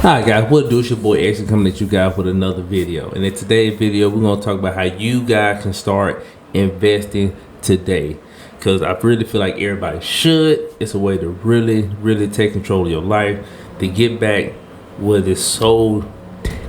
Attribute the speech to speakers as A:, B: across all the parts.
A: Hi guys, what do? It's your boy Exia coming at you guys with another video. And in today's video, we're going to talk about how you guys can start investing today. Because I really feel like everybody should. It's a way to really take control of your life. To get back what is so,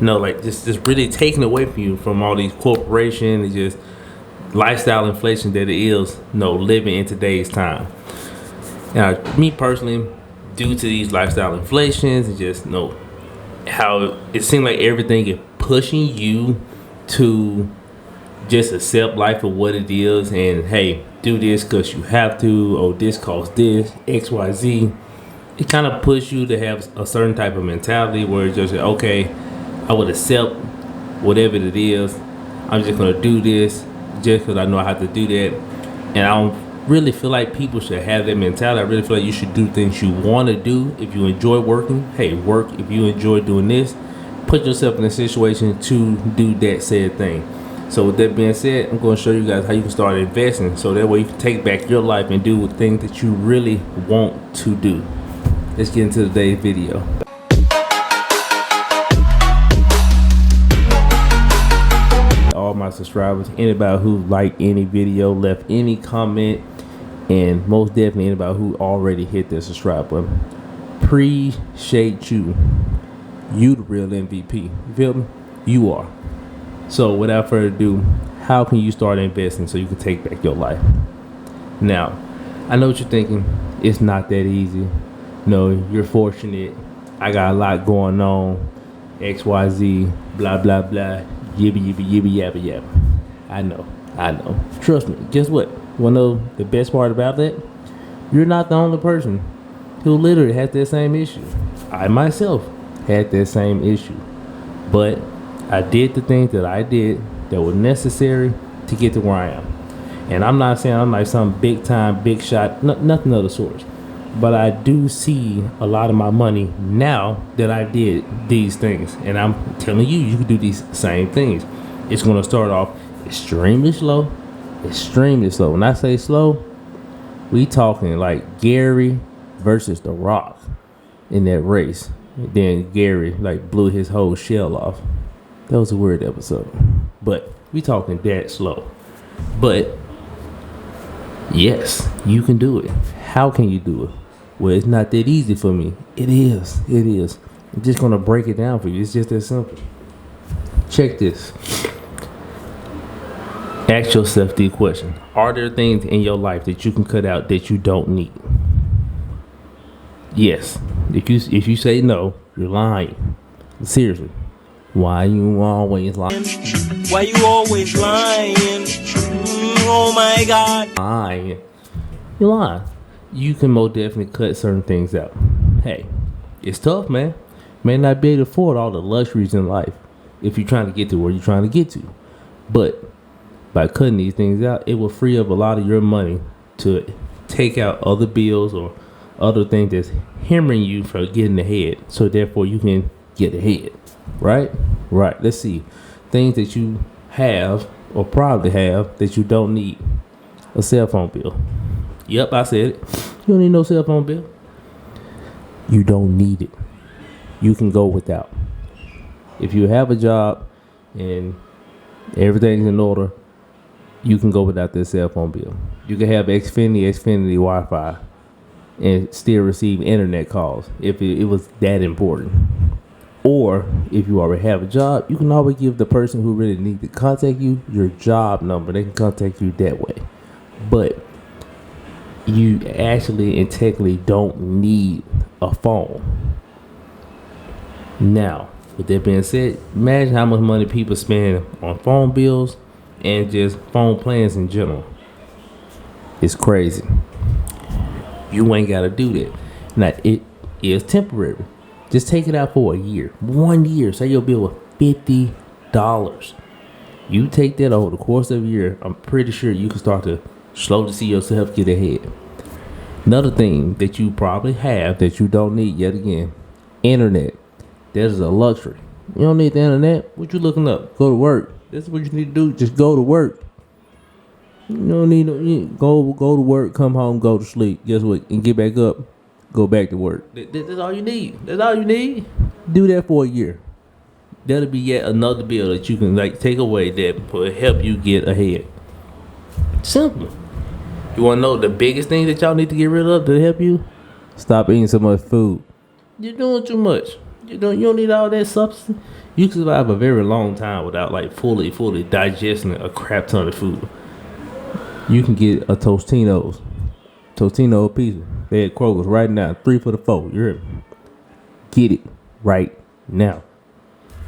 A: just really taken away from you from all these corporations and just lifestyle inflation that it is, living in today's time. Now, me personally, due to these lifestyle inflations and just how it seems like everything is pushing you to just accept life for what it is and hey, do this because you have to, or this costs this, XYZ. It kind of pushes you to have a certain type of mentality where it's just okay, I would accept whatever it is. I'm just gonna do this just because I know I have to do that. And I don't really feel like people should have that mentality. I really feel like you should do things you want to do. If you enjoy working, hey, work. If you enjoy doing this, put yourself in a situation to do that said thing. So with that being said, I'm going to show you guys how you can start investing so that way you can take back your life and do things that you really want to do. Let's get into today's video. All my subscribers, anybody who liked any video, left any comment, and most definitely anybody who already hit the subscribe button. Appreciate you. You the real MVP. You feel me? You are. So without further ado, how can you start investing so you can take back your life? Now, I know what you're thinking. It's not that easy. You're fortunate. I got a lot going on. XYZ, blah, blah, blah. Yibby, yabba, yabba. I know. Trust me. Guess what? You wanna know the best part about that? You're not the only person who literally has that same issue. I myself had that same issue. But I did the things that I did that were necessary to get to where I am. And I'm not saying I'm like some big time, big shot, nothing of the sort. But I do see a lot of my money now that I did these things. And I'm telling you, you can do these same things. It's going to start off extremely slow. When I say slow, we talking like Gary versus The Rock in that race. And then Gary blew his whole shell off. That was a weird episode. But we talking that slow. But yes, you can do it. How can you do it? Well, it's not that easy for me. It is. I'm just going to break it down for you. It's just that simple. Check this. Ask yourself the question. Are there things in your life that you can cut out that you don't need? Yes. If you say no, you're lying. Seriously. Why you always lying?
B: Why you always lying? Oh my God.
A: Lying. You're lying. You can most definitely cut certain things out. Hey, it's tough, man. May not be able to afford all the luxuries in life if you're trying to get to where you're trying to get to. But by cutting these things out, it will free up a lot of your money to take out other bills or other things that's hindering you from getting ahead. So therefore you can get ahead. Right? Let's see. Things that you have or probably have that you don't need. A cell phone bill. Yep, I said it. You don't need no cell phone bill. You don't need it. You can go without. If you have a job and everything's in order, you can go without this cell phone bill. You can have Xfinity Wi-Fi and still receive internet calls if it was that important. Or if you already have a job, you can always give the person who really needs to contact you your job number. They can contact you that way. But you actually and technically don't need a phone. Now, with that being said, imagine how much money people spend on phone bills and just phone plans in general. It's crazy. You ain't got to do that. Now, it is temporary. Just take it out for a year. 1 year. Say your bill was $50. You take that over the course of a year, I'm pretty sure you can start to slowly see yourself get ahead. Another thing that you probably have that you don't need, yet again, internet. That is a luxury. You don't need the internet. What you looking up? Go to work. This is what you need to do. Just go to work. You don't need go to work, come home, go to sleep. Guess what? And get back up. go back to work. That's all you need. That's all you need. Do that for a year. That'll be yet another bill that you can like take away that will help you get ahead. Simple. You want to know the biggest thing that y'all need to get rid of to help you? Stop eating so much food. You're doing too much. You don't need all that substance. You can survive a very long time without like fully digesting a crap ton of food. You can get a Tostino pizza. They at Kroger's right now, 3 for the 4. You heard me? Get it right now.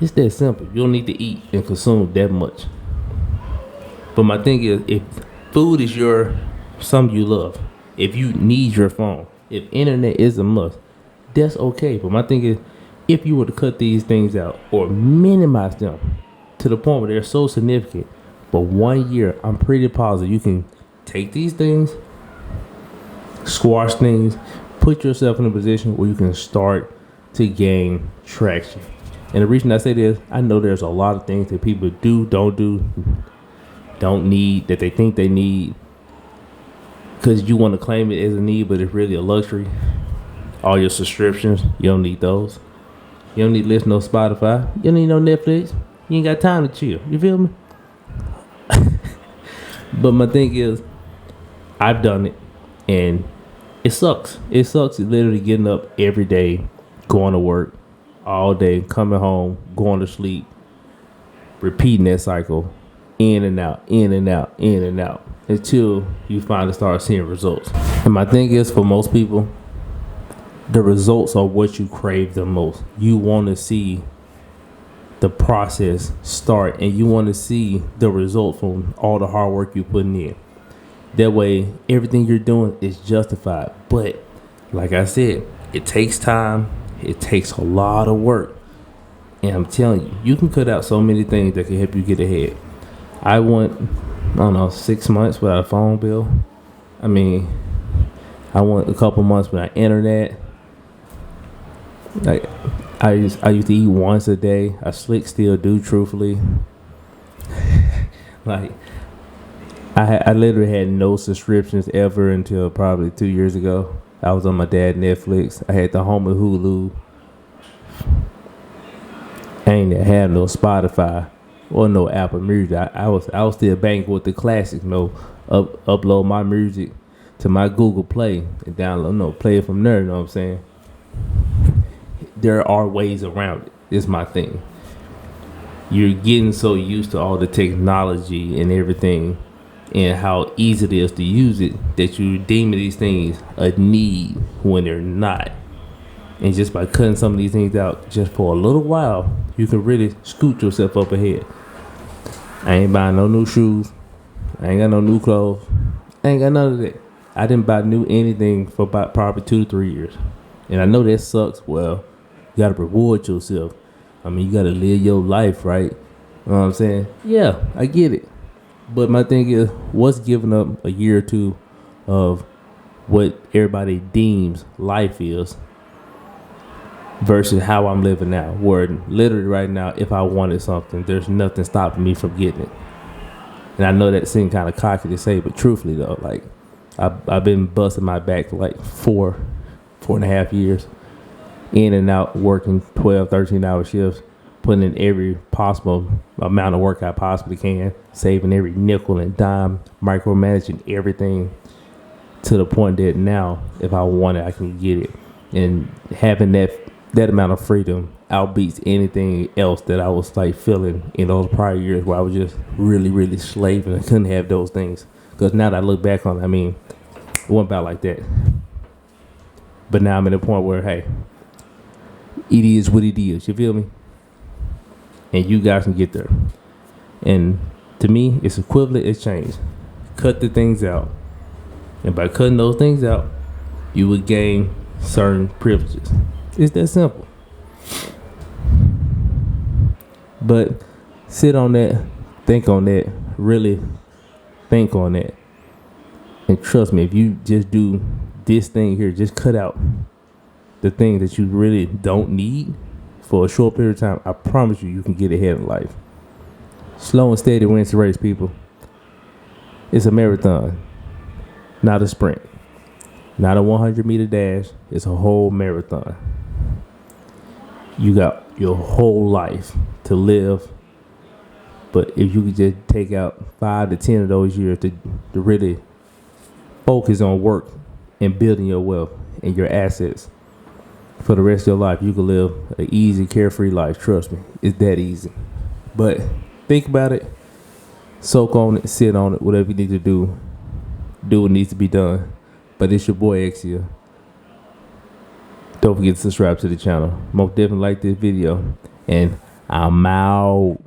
A: It's that simple. You don't need to eat and consume that much. But my thing is, if food is something you love, if you need your phone, if internet is a must, that's okay. But my thing is, if you were to cut these things out or minimize them to the point where they're so significant, for 1 year, I'm pretty positive you can take these things, squash things, put yourself in a position where you can start to gain traction. And the reason I say this, I know there's a lot of things that people don't need, that they think they need, because you want to claim it as a need, but it's really a luxury. All your subscriptions, you don't need those. You don't need to listen to no Spotify. You don't need no Netflix. You ain't got time to chill. You feel me? But my thing is, I've done it, and it sucks. It sucks literally getting up every day, going to work all day, coming home, going to sleep, repeating that cycle, in and out, until you finally start seeing results. And my thing is, for most people, the results are what you crave the most. You want to see the process start, and you want to see the result from all the hard work you're putting in. That way, everything you're doing is justified. But like I said, it takes time. It takes a lot of work. And I'm telling you, you can cut out so many things that can help you get ahead. I went, 6 months without a phone bill. I went a couple months without internet. Like, I used to eat once a day. I still do, truthfully. Like, I literally had no subscriptions ever until probably 2 years ago. I was on my dad's Netflix. I had the home of Hulu. I ain't had no Spotify or no Apple Music. I was still banking with the classics. Upload my music to my Google Play and download. Play it from there. You know what I'm saying? There are ways around it. It's my thing. You're getting so used to all the technology and everything, and how easy it is to use it, that you deem these things a need when they're not. And just by cutting some of these things out just for a little while, you can really scoot yourself up ahead. I ain't buying no new shoes. I ain't got no new clothes. I ain't got none of that. I didn't buy new anything for about probably 2 to 3 years. And I know that sucks. Well, you gotta reward yourself. You gotta live your life, right? You know what I'm saying? Yeah, I get it. But my thing is, what's giving up a year or two of what everybody deems life is versus how I'm living now, where literally right now, if I wanted something, there's nothing stopping me from getting it. And I know that seems kind of cocky to say, but truthfully though, like, I've been busting my back for like 4.5 years, in and out, working 12, 13-hour shifts, putting in every possible amount of work I possibly can, saving every nickel and dime, micromanaging everything, to the point that now, if I want it, I can get it. And having that amount of freedom outbeats anything else that I was like feeling in those prior years where I was just really, really slaving. I couldn't have those things. Because now that I look back on it, it wasn't about like that. But now I'm at a point where, hey, it is what it is. You feel me? And you guys can get there. And to me, it's equivalent exchange. Cut the things out. And by cutting those things out, you would gain certain privileges. It's that simple. But sit on that, think on that, really think on that. And trust me, if you just do this thing here, just cut out the things that you really don't need for a short period of time, I promise you can get ahead in life. Slow and steady wins the race, people. It's a marathon, not a sprint. Not a 100-meter dash. It's a whole marathon. You got your whole life to live. But if you could just take out 5 to 10 of those years to really focus on work and building your wealth and your assets for the rest of your life, you can live an easy, carefree life. Trust me, it's that easy. But think about it, soak on it, sit on it, whatever you need to do what needs to be done. But it's your boy Exia. Don't forget to subscribe to the channel. Most definitely like this video, and I'm out.